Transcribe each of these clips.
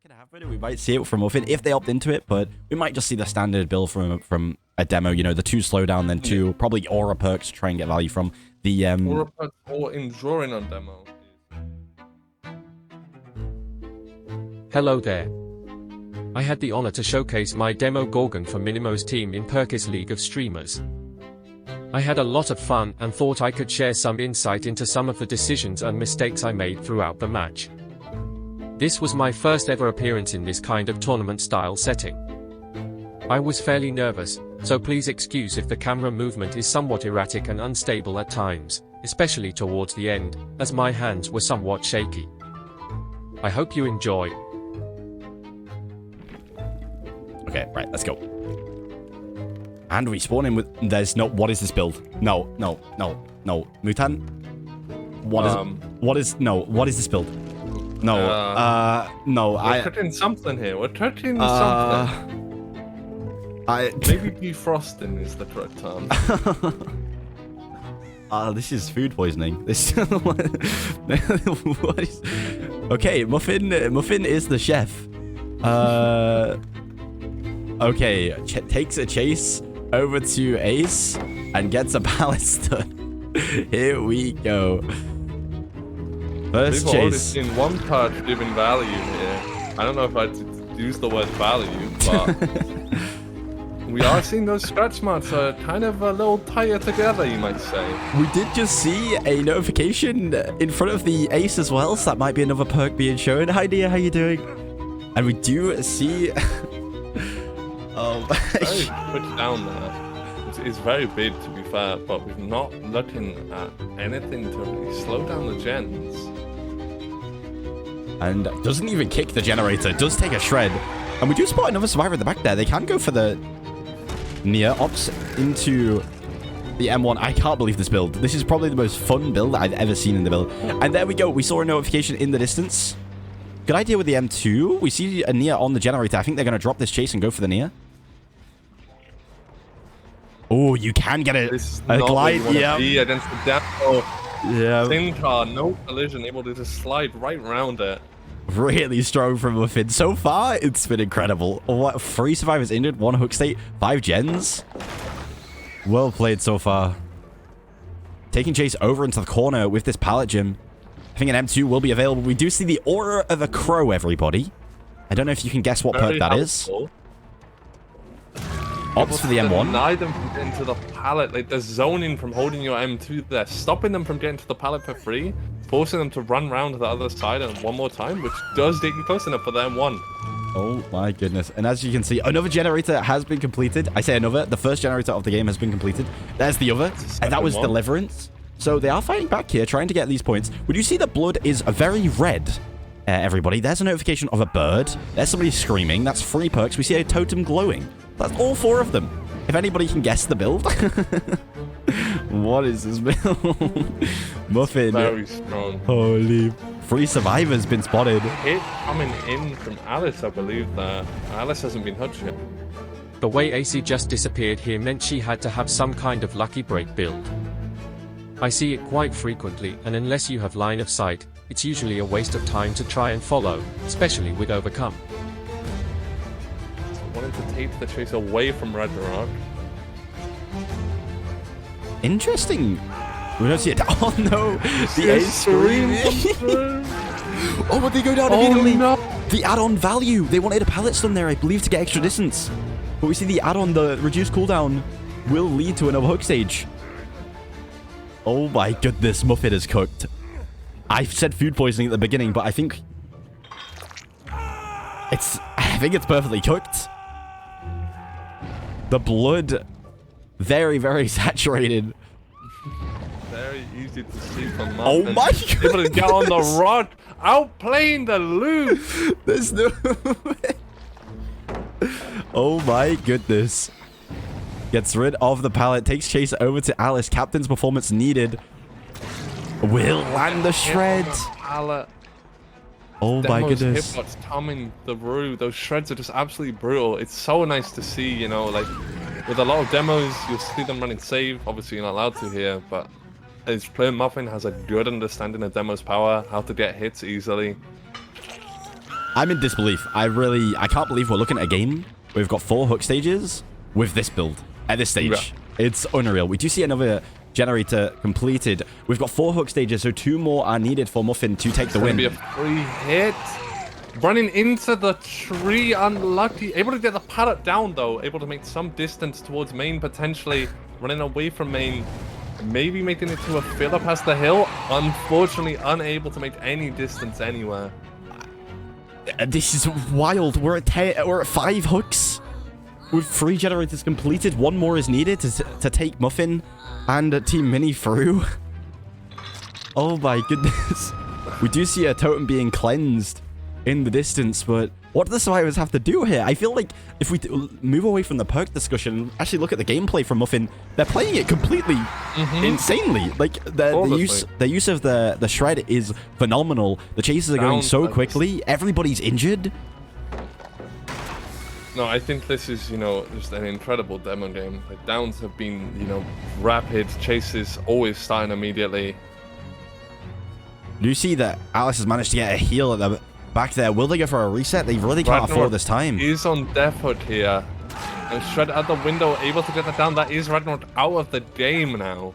can happen. We might see it from Muffin if they opt into it, but we might just see the standard build from a demo. You know, the 2 slowdown, then 2 probably aura perks to try and get value from the aura perks or enduring on demo. Hello there. I had the honor to showcase my demo Gorgon for Minimo's team in Perky's League of Streamers. I had a lot of fun and thought I could share some insight into some of the decisions and mistakes I made throughout the match. This was my first ever appearance in this kind of tournament-style setting. I was fairly nervous, so please excuse if the camera movement is somewhat erratic and unstable at times, especially towards the end, as my hands were somewhat shaky. I hope you enjoy. Okay, right, let's go. And we spawn in with... There's no... What is this build? No. Mutan? What is... No, what is this build? No, no, We're touching something here. We're touching something. Maybe defrosting is the correct term. This is food poisoning. This... what is... Okay, Muffin is the chef. Okay, takes a chase over to Ace and gets a pallet stun. Here we go. First We've already chase. seen one touch giving value here. I don't know if I'd use the word value, but we are seeing those scratch marks are kind of a little tighter together, you might say. We did just see a notification in front of the Ace as well, so that might be another perk being shown. Hi, dear, how you doing? And we do see... Very put down there. It's very big, to be fair, but we're not looking at anything to really slow down the gens. And doesn't even kick the generator, does take a shred. And we do spot another survivor at the back there. They can go for the near ops into the M1. I can't believe this build. This is probably the most fun build I've ever seen in the build. And there we go. We saw a notification in the distance. Good idea with the M2. We see a near on the generator. I think they're going to drop this chase and go for the near. Oh, you can get a glide. Yeah. Against the demo. Yeah. Thin car, no collision, able to just slide right around it. Really strong from Muffin. So far, it's been incredible. What? 3 survivors injured, 1 hook state, 5 gens. Well played so far. Taking chase over into the corner with this pallet gym. I think an M2 will be available. We do see the aura of a crow, everybody. I don't know if you can guess what perk that is. Ops for the M1. Deny them from getting to the pallet. Like, they're zoning from holding your M2 there, stopping them from getting to the pallet for free, forcing them to run around to the other side and one more time, which does get you close enough for the M1. Oh my goodness. And as you can see, another generator has been completed. I say another. The first generator of the game has been completed. There's the other. And that was Deliverance. So they are fighting back here, trying to get these points. Would you see the blood is very red, everybody? There's a notification of a bird. There's somebody screaming. That's 3 perks. We see a totem glowing. That's all 4 of them. If anybody can guess the build. What is this build? Muffin. Very strong. Holy. 3 survivors been spotted. Hit coming in from Alice, I believe that. Alice hasn't been hurt yet. The way AC just disappeared here meant she had to have some kind of lucky break build. I see it quite frequently, and unless you have line of sight, it's usually a waste of time to try and follow, especially with Overcome. Wanted to take the chase away from Ragnarok. Interesting. We don't see it. Oh no! The Ace screaming. Oh, but they go down immediately. No. The add-on value. They wanted a pallet stun there, I believe, to get extra distance. But we see the add-on, the reduced cooldown, will lead to another hook stage. Oh my goodness, Muffin is cooked. I said food poisoning at the beginning, but I think it's perfectly cooked. The blood, very, very saturated. Very easy to see from Muffin. Oh my god! Able to get on the rod, outplaying the loop. There's no way. Oh my goodness. Gets rid of the pallet, takes chase over to Alice. Captain's performance needed. Will land the shred. Oh my goodness. Hitbox coming through. Those shreds are just absolutely brutal. It's so nice to see, you know, like with a lot of demos, you'll see them running save. Obviously, you're not allowed to here, but as player Muffin has a good understanding of demos power, how to get hits easily. I'm in disbelief. I can't believe we're looking at a game where we've got 4 hook stages with this build at this stage. Yeah. It's unreal. We do see another generator completed. We've got 4 hook stages, so 2 more are needed for Muffin to take the win. It's gonna be a free hit. Running into the tree, unlucky. Able to get the pallet down, though. Able to make some distance towards main, potentially. Running away from main. Maybe making it to a filler past the hill. Unfortunately, unable to make any distance anywhere. This is wild. We're at 5 hooks. With 3 generators completed. 1 more is needed to take Muffin and Team Mini through. Oh my goodness. We do see a totem being cleansed in the distance, but what do the survivors have to do here? I feel like if we move away from the perk discussion and actually look at the gameplay from Muffin, they're playing it completely insanely. Like the use of the shred is phenomenal. The chases are going so quickly. Everybody's injured. No, I think this is, just an incredible demo game. The downs have been, rapid. Chases always starting immediately. Do you see that Alice has managed to get a heal at the back there? Will they go for a reset? They really can't afford this time. He's on death hook here. And Shred at the window, able to get that down. That is Ragnarok out of the game now.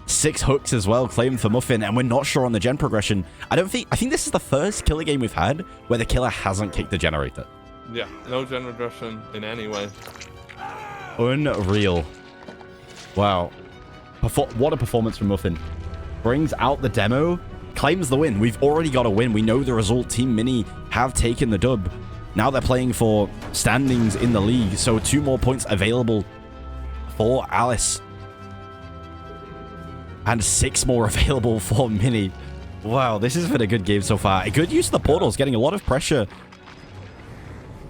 6 hooks as well claimed for Muffin, and we're not sure on the gen progression. I think this is the first killer game we've had where the killer hasn't kicked the generator. Yeah, no gen regression in any way. Unreal. Wow. What a performance from Muffin. Brings out the demo, claims the win. We've already got a win. We know the result. Team Mini have taken the dub. Now they're playing for standings in the league, so 2 more points available for Alice. And 6 more available for Mini. Wow, this has been a good game so far. A good use of the portals, getting a lot of pressure.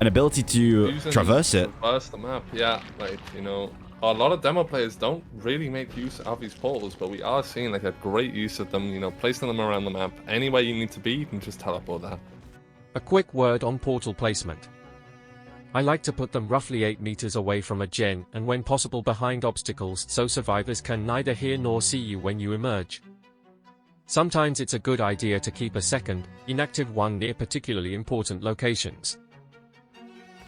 An ability to traverse it. Traverse the map, yeah. Like, a lot of demo players don't really make use of these portals, but we are seeing like a great use of them, placing them around the map. Anywhere you need to be, you can just teleport there. A quick word on portal placement. I like to put them roughly 8 meters away from a gen, and when possible behind obstacles, so survivors can neither hear nor see you when you emerge. Sometimes it's a good idea to keep a second, inactive one near particularly important locations.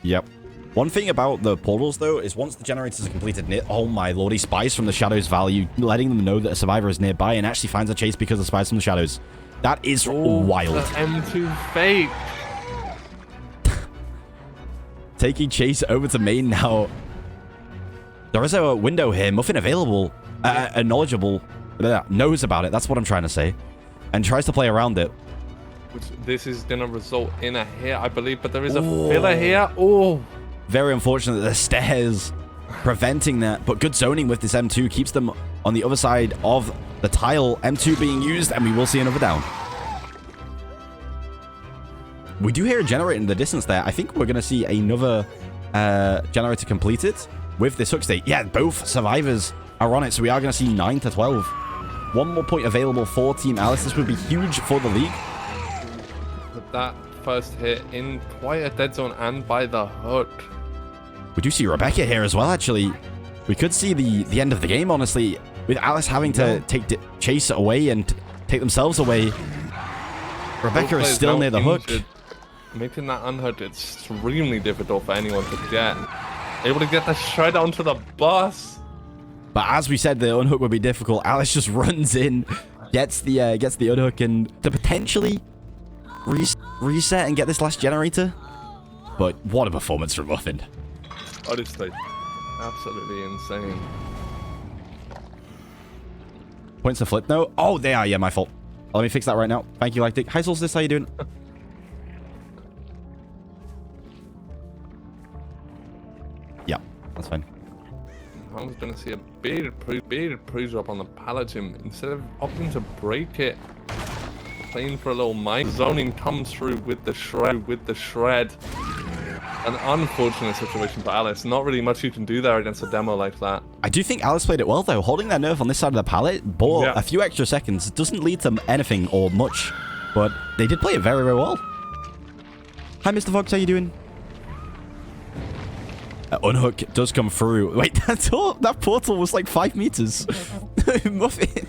Yep. One thing about the portals, though, is once the generators are completed, oh my lord, he spies from the shadows value, letting them know that a survivor is nearby and actually finds a chase because of spies from the shadows. That is wild. The M2 fake. Taking chase over to main now. There is a window here. Muffin available, knowledgeable, knows about it. That's what I'm trying to say. And tries to play around it. This is going to result in a hit, I believe, but there is a filler here. Oh. Very unfortunate that the stairs preventing that, but good zoning with this M2 keeps them on the other side of the tile. M2 being used, and we will see another down. We do hear a generator in the distance there. I think we're going to see another generator completed with this hook state. Yeah, both survivors are on it, so we are going to see 9 to 12. 1 more point available for Team Alice. This would be huge for the league. That first hit in quite a dead zone and by the hook. We do see Rebecca here as well, actually. We could see the end of the game, honestly, with Alice having to take chase away and take themselves away. Rebecca is still near the hook. Making that unhooked extremely difficult for anyone to get. Able to get the shred onto the bus. But as we said, the unhook would be difficult. Alice just runs in, gets the unhook, and to potentially reset and get this last generator. But what a performance from Muffin. Honestly, absolutely insane. Points to flip though. Oh, they are. Yeah, my fault. Let me fix that right now. Thank you, Lactic. Hi, Solstice. How you doing? Yeah, that's fine. I was going to see a big pre-drop on the Paladin. Instead of opting to break it, playing for a little mine. Zoning comes through with the shred. An unfortunate situation for Alice. Not really much you can do there against a demo like that. I do think Alice played it well, though. Holding their nerve on this side of the pallet, bought a few extra seconds. It doesn't lead to anything or much, but they did play it very, very well. Hi, Mr. Fox. How you doing? Unhook does come through. Wait, that portal was like 5 meters. Muffin.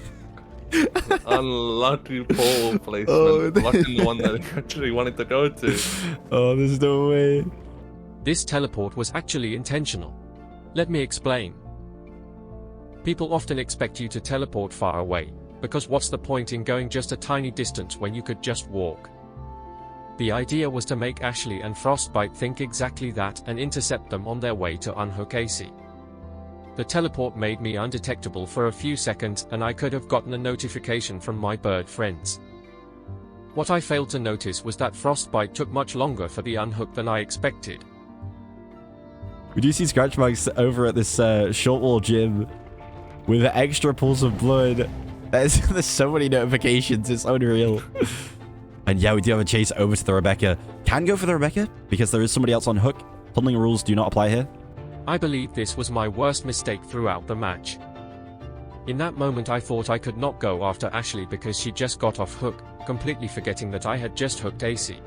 Unlucky pole placement. Oh, Blocking the one that he actually wanted to go to. Oh, there's no way. This teleport was actually intentional. Let me explain. People often expect you to teleport far away, because what's the point in going just a tiny distance when you could just walk? The idea was to make Ashley and Frostbite think exactly that and intercept them on their way to unhook AC. The teleport made me undetectable for a few seconds and I could have gotten a notification from my bird friends. What I failed to notice was that Frostbite took much longer for the unhook than I expected. We do see scratch marks over at this short wall gym with extra pools of blood. There's so many notifications, it's unreal. And yeah, we do have a chase over to the Rebecca. Can go for the Rebecca, because there is somebody else on hook. Tunneling rules do not apply here. I believe this was my worst mistake throughout the match. In that moment I thought I could not go after Ashley because she just got off hook, completely forgetting that I had just hooked AC.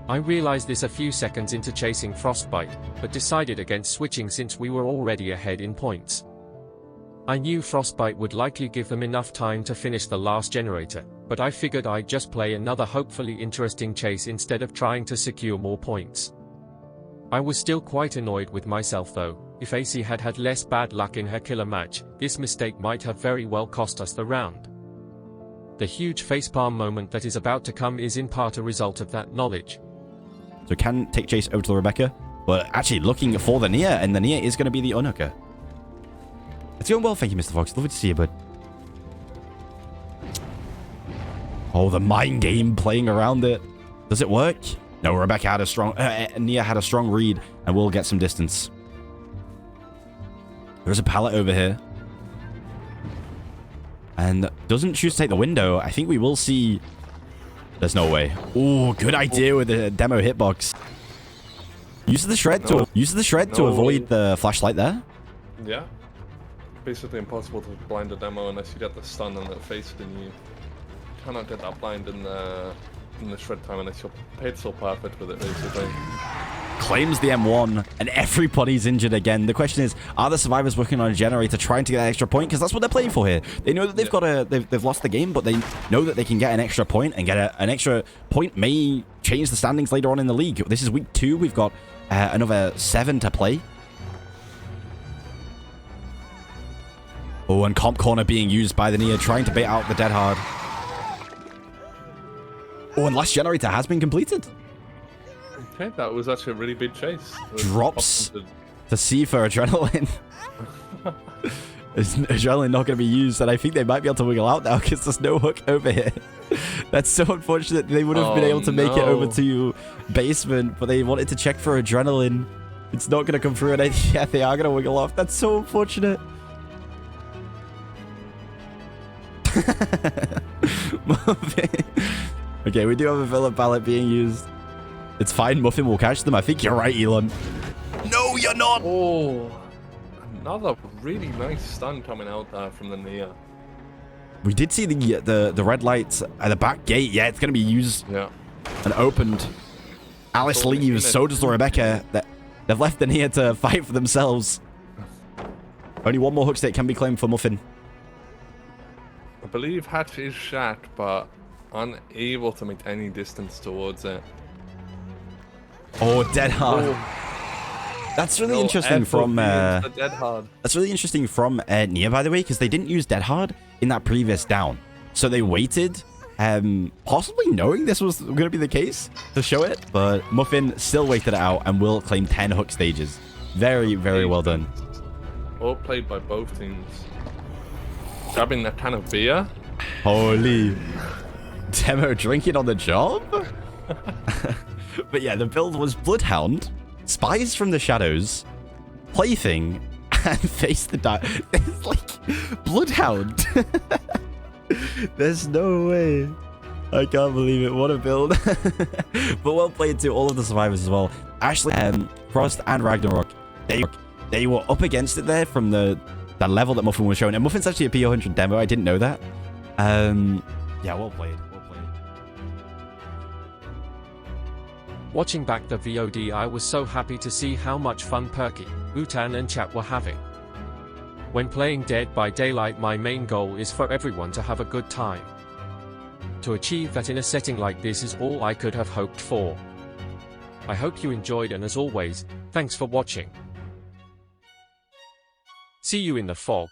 I realized this a few seconds into chasing Frostbite, but decided against switching since we were already ahead in points. I knew Frostbite would likely give them enough time to finish the last generator, but I figured I'd just play another hopefully interesting chase instead of trying to secure more points. I was still quite annoyed with myself though. If AC had had less bad luck in her killer match, this mistake might have very well cost us the round. The huge facepalm moment that is about to come is in part a result of that knowledge. So can take chase over to the Rebecca, but actually looking for the Nia, and the Nia is going to be the unhooker. It's going well, thank you, Mr. Fox. Lovely to see you, bud. Oh, the mind game playing around it. Does it work? No, Rebecca had a strong... Nia had a strong read, and we'll get some distance. There's a pallet over here. And doesn't choose to take the window. I think we will see... There's no way. Oh, good idea with the demo hitbox. Use the shred to avoid the flashlight there. Yeah. Basically impossible to blind a demo unless you get the stun and it faced in you. Cannot get that blind in the shred time unless you're paid so perfect with it, basically. Claims the M1, and everybody's injured again. The question is, are the survivors working on a generator trying to get an extra point? Because that's what they're playing for here. They know that they've lost the game, but they know that they can get an extra point, and get an extra point may change the standings later on in the league. This is week 2. We've got another 7 to play. Oh, and comp corner being used by the Nia, trying to bait out the dead hard. Oh, and last generator has been completed. Okay, that was actually a really big chase. Drops to C for adrenaline. Is adrenaline not going to be used? And I think they might be able to wiggle out now because there's no hook over here. That's so unfortunate. They would have been able to make it over to basement, but they wanted to check for adrenaline. It's not going to come through, and yeah, they are going to wiggle off. That's so unfortunate. Okay, we do have a filler pallet being used. It's fine, Muffin will catch them. I think you're right, Elon. No, you're not! Oh, another really nice stun coming out there from the Nia. We did see the red lights at the back gate. Yeah, it's going to be used and opened. Alice leaves, so does the Rebecca. They've left the Nia to fight for themselves. Only one more hook state can be claimed for Muffin. I believe Hatch is shot, but unable to make any distance towards it. Oh, dead hard. Oh. That's really interesting from dead hard. That's really interesting from Nia, by the way, because they didn't use dead hard in that previous down. So they waited, possibly knowing this was going to be the case to show it, but Muffin still waited it out and will claim 10 hook stages. Very, very well done. Well played by both teams. Grabbing that can of beer. Holy. Demo drinking on the job? But yeah, the build was Bloodhound, Spies from the Shadows, Plaything, and Face the Dark. It's like Bloodhound. There's no way. I can't believe it. What a build. But well played to all of the survivors as well. Ashley, Frost, and Ragnarok. They were up against it there from the level that Muffin was showing. And Muffin's actually a P100 demo. I didn't know that. Yeah, well played. Watching back the VOD, I was so happy to see how much fun Perky, Utan and chat were having. When playing Dead by Daylight, my main goal is for everyone to have a good time. To achieve that in a setting like this is all I could have hoped for. I hope you enjoyed, and as always, thanks for watching. See you in the fog.